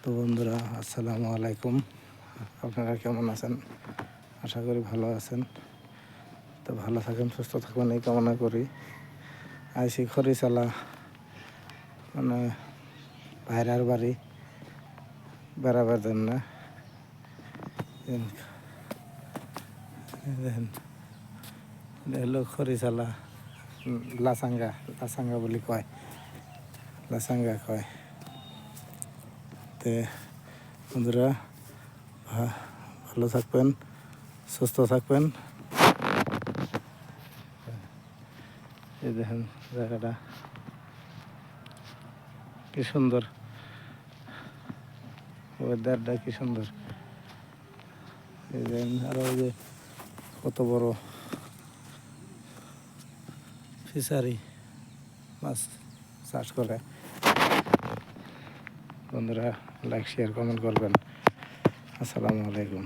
তো বন্ধুরা, আসসালামু আলাইকুম। আপনারা কেমন আছেন? আশা করি ভালো আছেন। তো ভালো থাকেন, সুস্থ থাকবেন এই কামনা করি। আইসি খরিচালা মানে ভাইরার বাড়ি বেড়াবার জন্য। দেখেন, হলো খরিচালা লাসাঙ্গা লাসাঙ্গা বলি কয়, লাসাঙ্গা কয়। তে বন্ধুরা, ভালো থাকবেন, সুস্থ থাকবেন। এই দেখেন জায়গাটা কি সুন্দর, ওয়েদারটা কি সুন্দর। এই দেখেন, আরো ওই যে কত বড় ফিশারি, মাছ চাষ করে। বন্ধুরা, লাইক শেয়ার কমেন্ট করবেন। আসসালামু আলাইকুম।